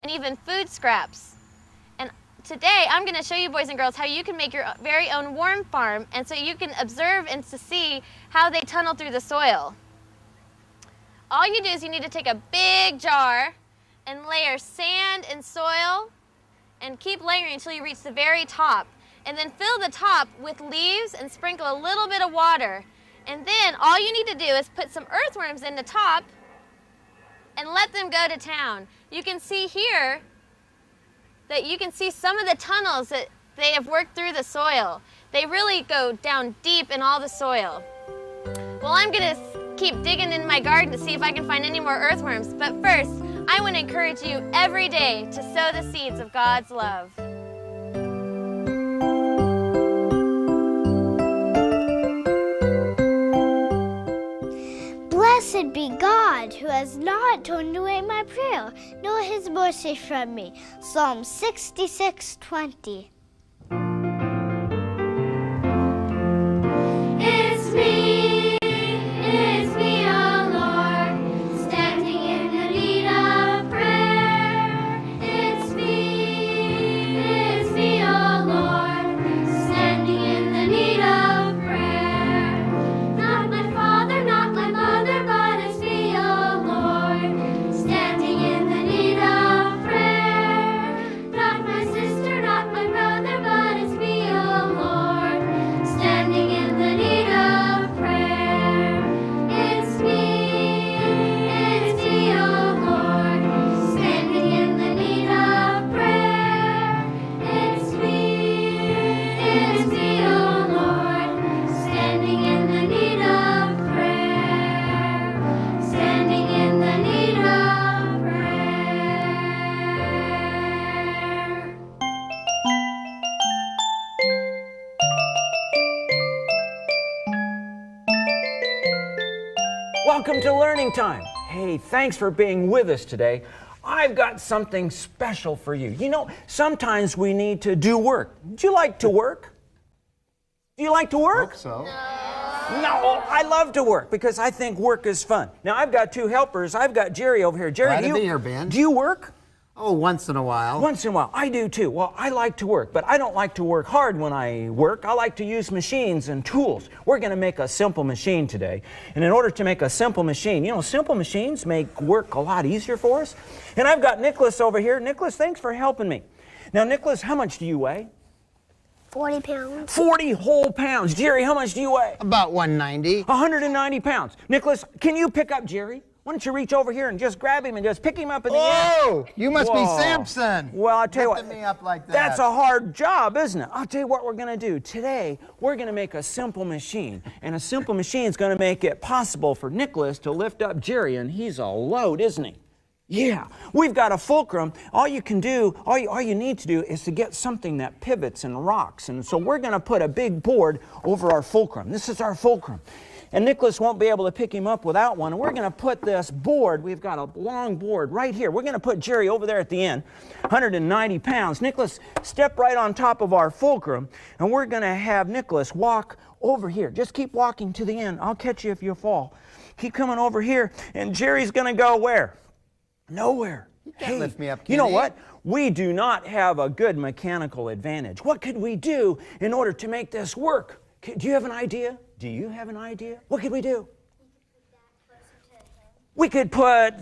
and even food scraps. And today I'm going to show you, boys and girls, how you can make your very own worm farm, and so you can observe and to see how they tunnel through the soil. All you do is you need to take a big jar and layer sand and soil and keep layering until you reach the very top. And then fill the top with leaves and sprinkle a little bit of water. And then all you need to do is put some earthworms in the top and let them go to town. You can see here that you can see some of the tunnels that they have worked through the soil. They really go down deep in all the soil. Well, I'm going to keep digging in my garden to see if I can find any more earthworms. But first, I want to encourage you every day to sow the seeds of God's love. Blessed be God, who has not turned away my prayer, nor his mercy from me. Psalm 66:20. It's me, oh Lord, standing in the need of prayer. It's me, oh Lord, standing in the need of prayer. Not my father, not my mother, but it's me, oh Lord, standing in the need of prayer. Not my sister, not my brother, but it's me, oh Lord, standing in the need of prayer. It's me, oh Lord, standing in the need of prayer. It's me, oh Lord, standing in the need of prayer. Standing in the need of prayer. Welcome to Learning Time. Hey, thanks for being with us today. I've got something special for you. You know, sometimes we need to do work. Do you like to work? Do you like to work? Hope so. No, I love to work because I think work is fun. Now, I've got two helpers. I've got Jerry over here. Jerry, Glad to be here, Ben. Do you work? Oh, once in a while. Once in a while. I do too. Well, I like to work, but I don't like to work hard when I work. I like to use machines and tools. We're going to make a simple machine today. And in order to make a simple machine, you know, simple machines make work a lot easier for us. And I've got Nicholas over here. Nicholas, thanks for helping me. Now, Nicholas, how much do you weigh? 40 pounds. 40 whole pounds. Jerry, how much do you weigh? About 190. 190 pounds. Nicholas, can you pick up Jerry? Why don't you reach over here and just grab him and just pick him up in the air? Oh, you must Whoa. be Samson. Well, I'll tell you what. Lifting me up like that. That's a hard job, isn't it? I'll tell you what we're going to do. Today, we're going to make a simple machine. And a simple machine is going to make it possible for Nicholas to lift up Jerry. And he's a load, isn't he? Yeah. We've got a fulcrum. All you need to do is to get something that pivots and rocks. And so we're going to put a big board over our fulcrum. This is our fulcrum. And Nicholas won't be able to pick him up without one. And we're going to put this board, we've got a long board right here. We're going to put Jerry over there at the end, 190 pounds. Nicholas, step right on top of our fulcrum, and we're going to have Nicholas walk over here. Just keep walking to the end. I'll catch you if you fall. Keep coming over here, and Jerry's going to go where? Nowhere. You can't lift me up, You know Kenny. what? We do not have a good mechanical advantage. What could we do in order to make this work? Do you have an idea? Do you have an idea? What could we do? We could put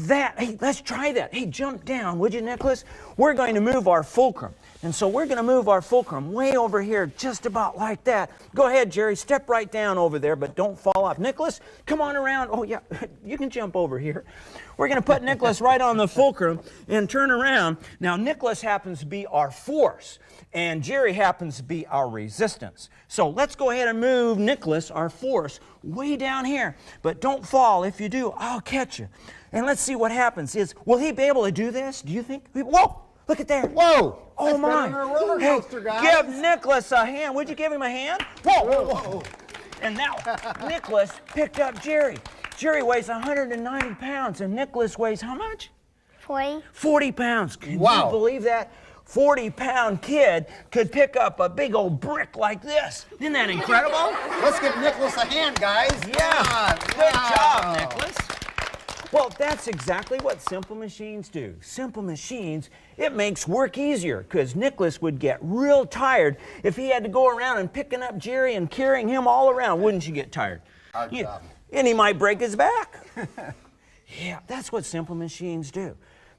that. Hey, let's try that. Hey, jump down, would you, Nicholas? We're going to move our fulcrum. And so we're going to move our fulcrum way over here, just about like that. Go ahead, Jerry. Step right down over there, but don't fall off. Nicholas, come on around. Oh, yeah, you can jump over here. We're going to put Nicholas right on the fulcrum and turn around. Now, Nicholas happens to be our force, and Jerry happens to be our resistance. So let's go ahead and move Nicholas, our force, way down here. But don't fall. If you do, I'll catch you. And let's see what happens. Will he be able to do this? Do you think? Whoa! Look at there. Whoa! Oh, That's my. better than a roller coaster, guys. Give Nicholas a hand. Would you give him a hand? Whoa, whoa, whoa. And now Nicholas picked up Jerry. Jerry weighs 190 pounds, and Nicholas weighs how much? 40. 40 pounds. Can Wow. you believe that? 40-pound kid could pick up a big old brick like this. Isn't that incredible? Let's give Nicholas a hand, guys. Yeah. Come on. Good Wow. job, Nicholas. Well, that's exactly what simple machines do. Simple machines, it makes work easier because Nicholas would get real tired if he had to go around and picking up Jerry and carrying him all around. Wouldn't you get tired? Hard job. And he might break his back. Yeah, that's what simple machines do.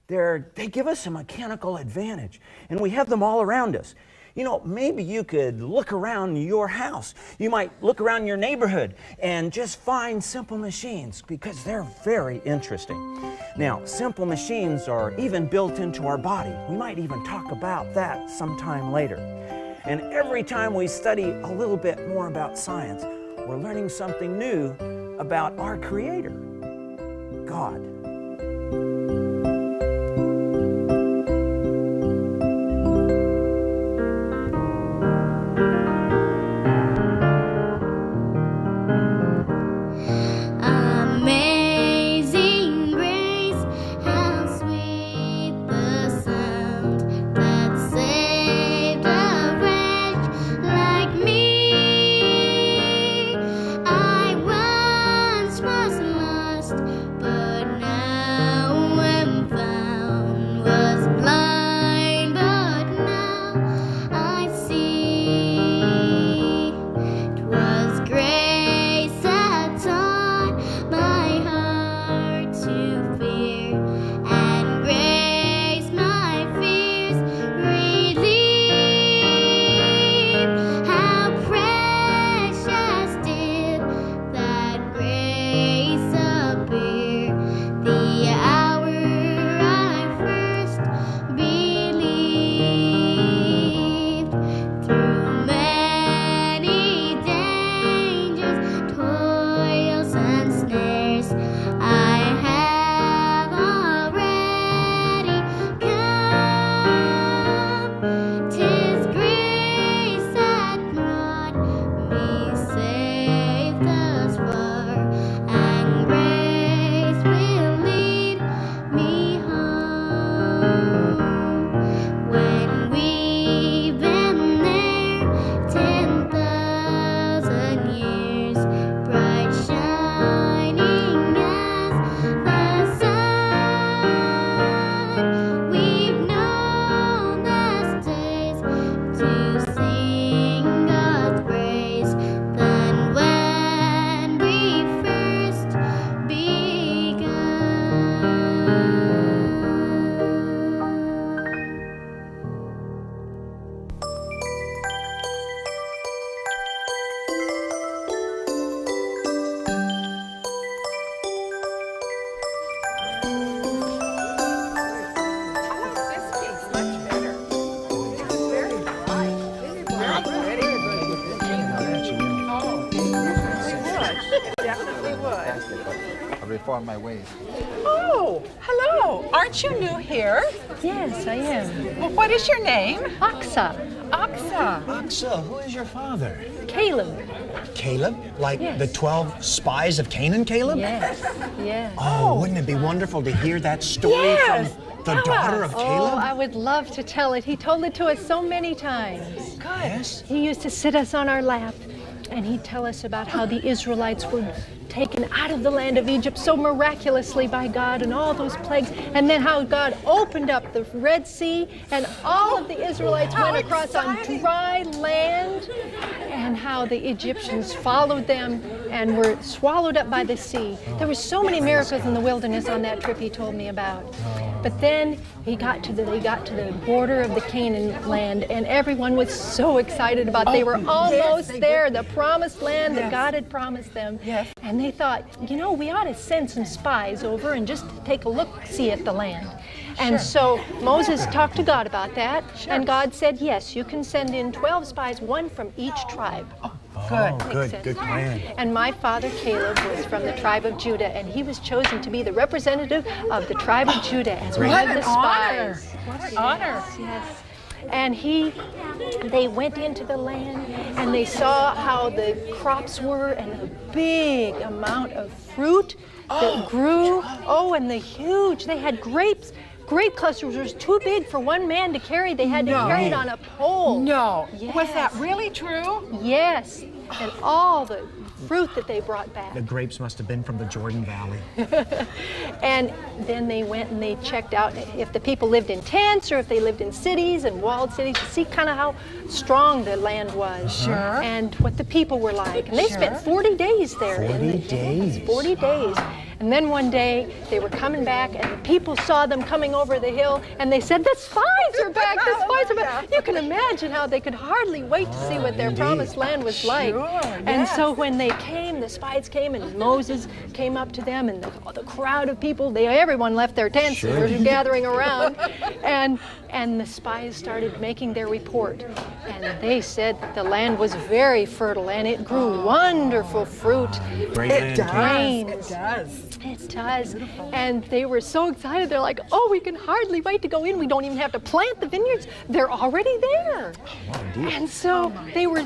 They give us a mechanical advantage, and we have them all around us. You know, maybe you could look around your house. You might look around your neighborhood and just find simple machines because they're very interesting. Now, simple machines are even built into our body. We might even talk about that sometime later. And every time we study a little bit more about science, we're learning something new about our Creator, God. Amazing grace, how sweet the sound that saved a wretch like me. I once was lost, but now am found. Was blind, but now I see. 'Twas grace that taught my heart to fear, and grace my fears relieved. How precious did that grace appear the hour I first believed. Through many dangers, toils and snares, I have already come. 'Tis grace that brought me safe thus far, and grace will lead me home. When we've been there 10,000 years, bright shining as the sun, we've known those days to sing God's praise than when we first begun. I reform my ways. Oh, hello. Aren't you new here? Yes, I am. Well, what is your name? Aksa. Aksa. Aksa, who is your father? Caleb. Caleb? Like Yes. the 12 spies of Canaan, Caleb? Yes, yes. Oh, wouldn't it be wonderful to hear that story Yes. from the Tell daughter us. of Oh, Caleb? I would love to tell it. He told it to us so many times. Good. Yes. He used to sit us on our lap, and he'd tell us about how the Israelites were taken out of the land of Egypt so miraculously by God and all those plagues, and then how God opened up the Red Sea and all of the Israelites How went across exciting. on dry land, and how the Egyptians followed them and were swallowed up by the sea. There were so many miracles in the wilderness on that trip he told me about. But then they got to the border of the Canaan land, and everyone was so excited about it. They were almost they there, were. the promised land that Yes. God had promised them. Yes. And they thought, we ought to send some spies over and just take a look-see at the land. And so Moses talked to God about that, and God said, yes, you can send in 12 spies, one from each tribe. Good. Oh, good, sense. good plan. And my father Caleb was from the tribe of Judah, and he was chosen to be the representative of the tribe of Judah as one What of an the spies. honor. What an honor. Yes. And they went into the land and they saw how the crops were and a big amount of fruit that grew. Oh, and they had grapes. Grape clusters was too big for one man to carry. They had to carry it on a pole. No. Yes. Was that really true? Yes. And all the fruit that they brought back. The grapes must have been from the Jordan Valley. And then they went and they checked out if the people lived in tents or if they lived in cities and walled cities to see kind of how strong the land was. Sure. And what the people were like. And they spent 40 days there. 40 days. 40 days. And then one day they were coming back and the people saw them coming over the hill and they said, the spies are back, the spies are back. You can imagine how they could hardly wait to see what their promised land was like. And so when they came, the spies came and Moses came up to them and the crowd of people, everyone left their tents and were gathering around. And the spies started making their report. And they said the land was very fertile and it grew wonderful fruit. Great It land. does. It does. It does. And they were so excited. They're like, oh, we can hardly wait to go in. We don't even have to plant the vineyards. They're already there. And so they were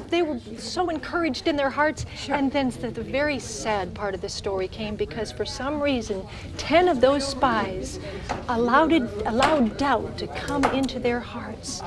so encouraged in their hearts. And then the very sad part of the story came because for some reason, 10 of those spies allowed doubt to come into their hearts.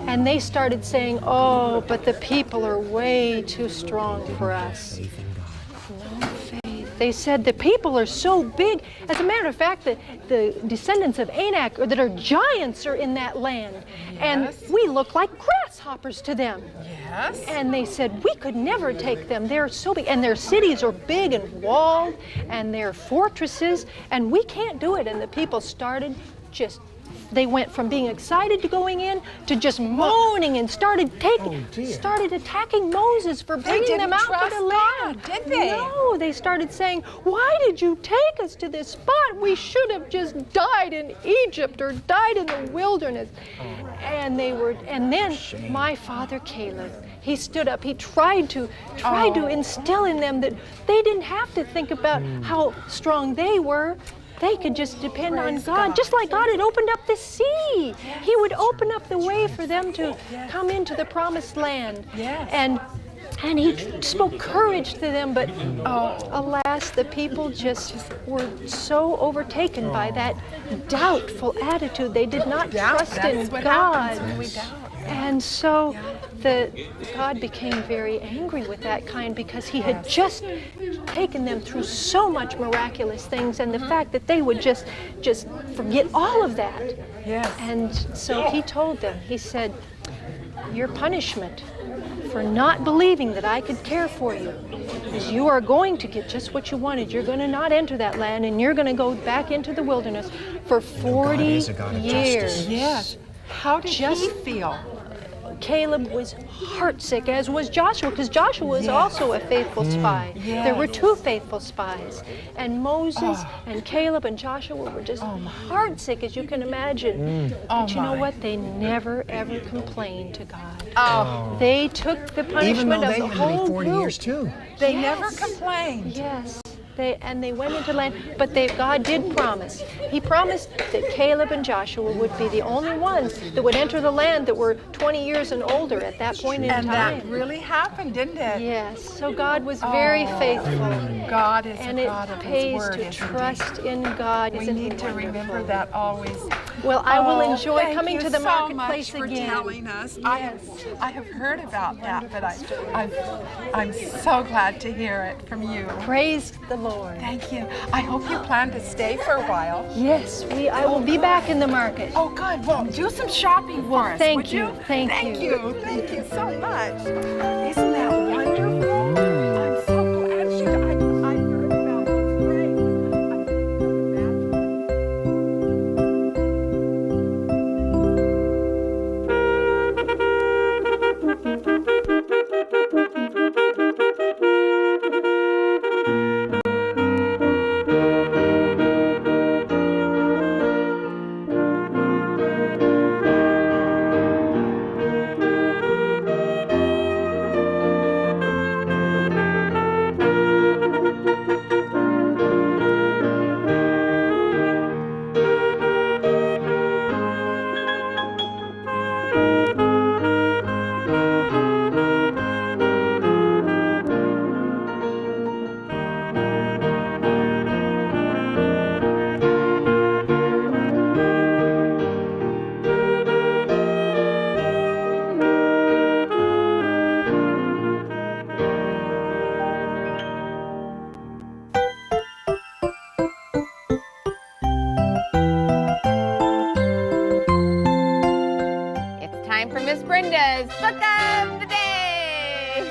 And they started saying, oh, but the people are way too strong for us. No faith. They said the people are so big. As a matter of fact, the descendants of Anak, or that are giants, are in that land. And we look like grasshoppers to them. Yes. And they said, we could never take them. They're so big. And their cities are big and walled, and their fortresses, and we can't do it. And the people started they went from being excited to going in to just moaning and started attacking Moses for bringing them out to the land. God, did they? No, they started saying, why did you take us to this spot? We should have just died in Egypt or died in the wilderness. And then my father Caleb, he stood up. He tried to instill in them that they didn't have to think about how strong they were. They could just depend on God, just like God had opened up the sea. He would open up the way for them to come into the promised land. And he spoke courage to them, but alas, the people just were so overtaken by that doubtful attitude. They did not trust in God. And so God became very angry with that kind because he had just taken them through so much miraculous things, and the fact that they would just forget all of that. Yes. And so he told them, he said, your punishment for not believing that I could care for you is you are going to get just what you wanted. You're going to not enter that land, and you're going to go back into the wilderness for 40 years. Yes. How did he feel? Caleb was heartsick, as was Joshua, because Joshua was also a faithful spy. There were 2 faithful spies. And Moses and Caleb and Joshua were just heartsick, as you can imagine. But you know what? They never, ever complained to God. They took the punishment of the whole group. 40 years too. They never complained. Yes. They went into land, but God did promise. He promised that Caleb and Joshua would be the only ones that would enter the land that were 20 years and older at that point in time. And that really happened, didn't it? Yes. So God was very faithful. God is and a God of it His pays word, to isn't trust in God. We Isn't He need to wonderful? remember that always. Well, I will enjoy thank coming you to the so marketplace much for again. telling us. Yes. I have heard about that, but I'm so glad to hear it from you. Praise the Lord. Thank you. I hope you plan to stay for a while. Yes, I will be back in the market. Oh, good. Well, do some shopping for us. Thank would you. Thank you. Thank you so much. Isn't that wonderful? I'm so glad I heard about Brenda's Book of the Day.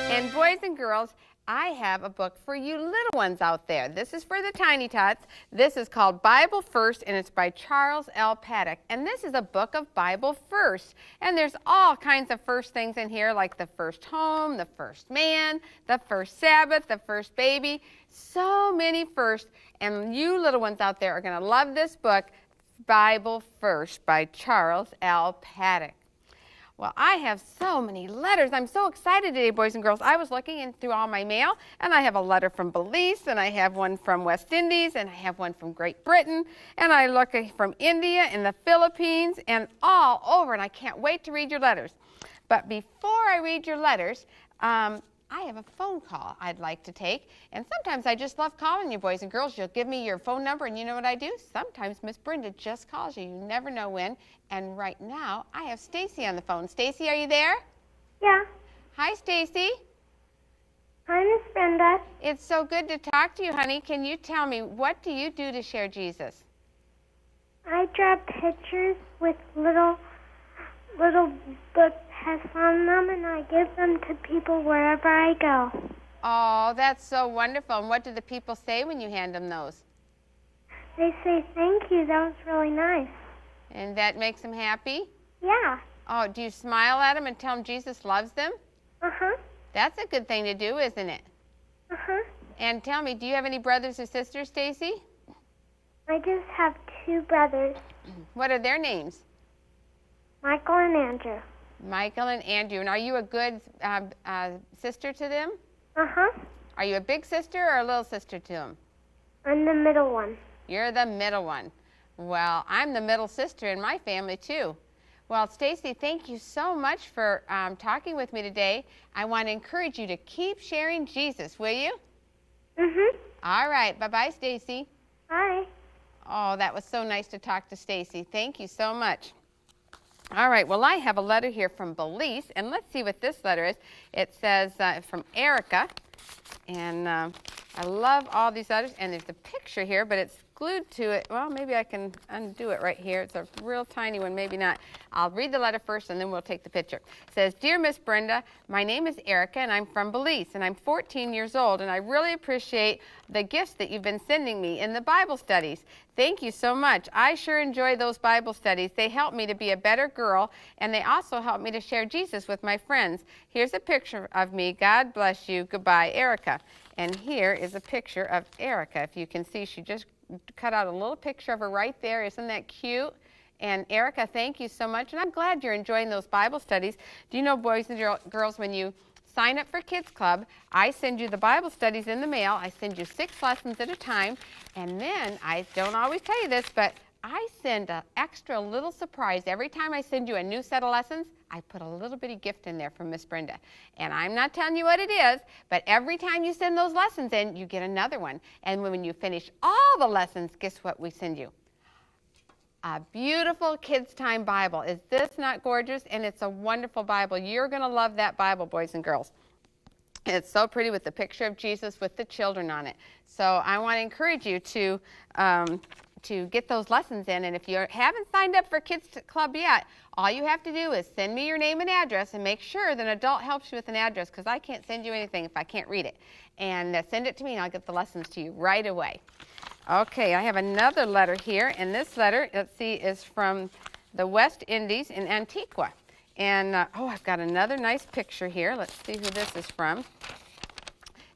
And boys and girls, I have a book for you little ones out there. This is for the Tiny Tots. This is called Bible First, and it's by Charles L. Paddock. And this is a book of Bible First. And there's all kinds of first things in here, like the first home, the first man, the first Sabbath, the first baby. So many firsts. And you little ones out there are going to love this book, Bible First by Charles L. Paddock. Well, I have so many letters. I'm so excited today, boys and girls. I was looking through all my mail, and I have a letter from Belize, and I have one from West Indies, and I have one from Great Britain, and I look from India and the Philippines, and all over, and I can't wait to read your letters. But before I read your letters, I have a phone call I'd like to take, and sometimes I just love calling you, boys and girls. You'll give me your phone number, and you know what I do? Sometimes Miss Brenda just calls you. You never know when. And right now, I have Stacy on the phone. Stacy, are you there? Yeah. Hi, Stacy. Hi, Miss Brenda. It's so good to talk to you, honey. Can you tell me, what do you do to share Jesus? I draw pictures with little book tests on them, and I give them to people wherever I go. Oh, that's so wonderful. And what do the people say when you hand them those? They say, thank you, that was really nice. And that makes them happy? Yeah. Oh, do you smile at them and tell them Jesus loves them? Uh-huh. That's a good thing to do, isn't it? Uh-huh. And tell me, do you have any brothers or sisters, Stacy? I just have 2 brothers. What are their names? Michael and Andrew. Michael and Andrew. And are you a good sister to them? Uh-huh. Are you a big sister or a little sister to them? I'm the middle one. You're the middle one. Well, I'm the middle sister in my family, too. Well, Stacy, thank you so much for talking with me today. I want to encourage you to keep sharing Jesus, will you? Mm-hmm. All right. Bye-bye, Stacy. Bye. Oh, that was so nice to talk to Stacy. Thank you so much. All right, well, I have a letter here from Belize, and let's see what this letter is. It says from Erica, and I love all these letters, and there's a picture here, but it's glued to it. Well, maybe I can undo it right here. It's a real tiny one, maybe not. I'll read the letter first, and then we'll take the picture. It says, Dear Miss Brenda, my name is Erica, and I'm from Belize, and I'm 14 years old, and I really appreciate the gifts that you've been sending me in the Bible studies. Thank you so much. I sure enjoy those Bible studies. They help me to be a better girl, and they also help me to share Jesus with my friends. Here's a picture of me. God bless you. Goodbye, Erica. And here is a picture of Erica. If you can see, she just cut out a little picture of her right there. Isn't that cute? And Erica, thank you so much. And I'm glad you're enjoying those Bible studies. Do you know, boys and girls, when you sign up for Kids Club, I send you the Bible studies in the mail. I send you 6 lessons at a time. And then, I don't always tell you this, but I send an extra little surprise. Every time I send you a new set of lessons, I put a little bitty gift in there from Miss Brenda. And I'm not telling you what it is, but every time you send those lessons in, you get another one. And when you finish all the lessons, guess what we send you? A beautiful Kids Time Bible. Is this not gorgeous? And it's a wonderful Bible. You're going to love that Bible, boys and girls. It's so pretty with the picture of Jesus with the children on it. So I want to encourage you to get those lessons in. And if you haven't signed up for Kids Club yet, all you have to do is send me your name and address, and make sure that an adult helps you with an address, because I can't send you anything if I can't read it. And send it to me, and I'll get the lessons to you right away. Okay, I have another letter here, and this letter, let's see, is from the West Indies in Antigua. And, I've got another nice picture here. Let's see who this is from.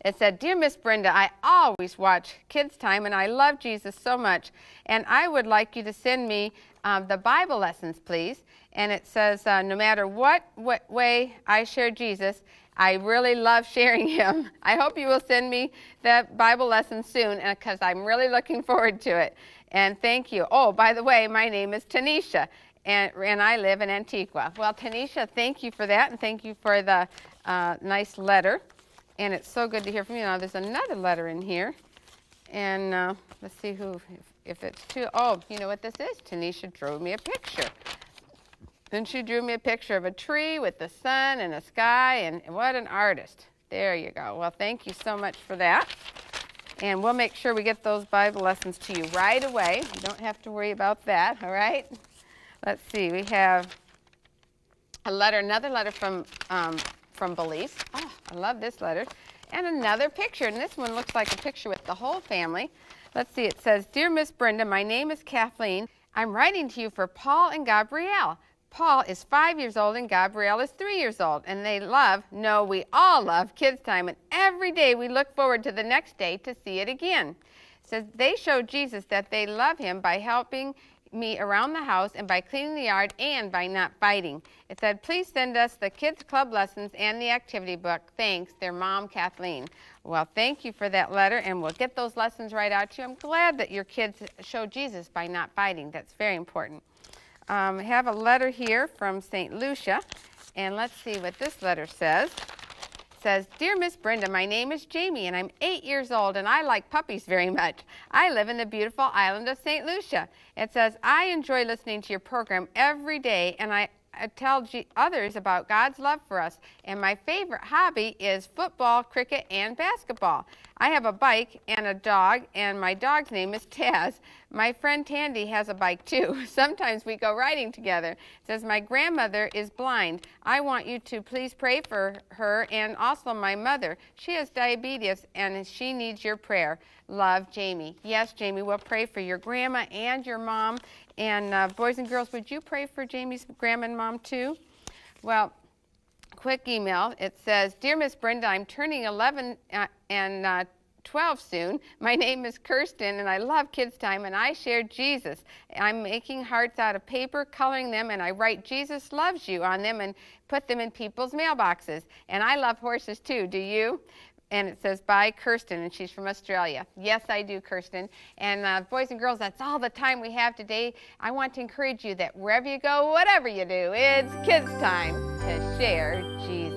It said, Dear Miss Brenda, I always watch Kids Time, and I love Jesus so much. And I would like you to send me the Bible lessons, please. And it says, no matter what way I share Jesus, I really love sharing him. I hope you will send me the Bible lesson soon, because I'm really looking forward to it. And thank you. Oh, by the way, my name is Tanisha, and I live in Antigua. Well, Tanisha, thank you for that, and thank you for the nice letter. And it's so good to hear from you. Now, there's another letter in here. And let's see if it's too. Oh, you know what this is? Tanisha drew me a picture. Then she drew me a picture of a tree with the sun and a sky, and what an artist. There you go. Well, thank you so much for that. And we'll make sure we get those Bible lessons to you right away. You don't have to worry about that, all right? Let's see. We have another letter from Belize. Oh, I love this letter. And another picture, and this one looks like a picture with the whole family. Let's see, it says, Dear Miss Brenda, my name is Kathleen. I'm writing to you for Paul and Gabrielle. Paul is 5 years old and Gabrielle is 3 years old, and we all love Kids Time, and every day we look forward to the next day to see it again. It says they show Jesus that they love him by helping me around the house and by cleaning the yard and by not fighting. It said, please send us the kids club lessons and the activity book. Thanks, their mom, Kathleen. Well, thank you for that letter, and we'll get those lessons right out to you. I'm glad that your kids show Jesus by not fighting. That's very important. I have a letter here from St. Lucia, and let's see what this letter says. It says, Dear Miss Brenda, my name is Jamie, and I'm 8 years old, and I like puppies very much. I live in the beautiful island of St. Lucia. It says, I enjoy listening to your program every day, and I tell others about God's love for us. And my favorite hobby is football, cricket, and basketball. I have a bike and a dog, and my dog's name is Taz. My friend Tandy has a bike too. Sometimes we go riding together. It says, my grandmother is blind. I want you to please pray for her and also my mother. She has diabetes and she needs your prayer. Love, Jamie. Yes, Jamie, we'll pray for your grandma and your mom. And boys and girls, would you pray for Jamie's grandma and mom too? Well, quick email. It says, Dear Miss Brenda, I'm turning 11 and 12 soon. My name is Kirsten, and I love Kids Time, and I share Jesus. I'm making hearts out of paper, coloring them, and I write Jesus loves you on them and put them in people's mailboxes. And I love horses too. Do you? And it says, by Kirsten, and she's from Australia. Yes, I do, Kirsten. And boys and girls, that's all the time we have today. I want to encourage you that wherever you go, whatever you do, it's Kids Time to share Jesus.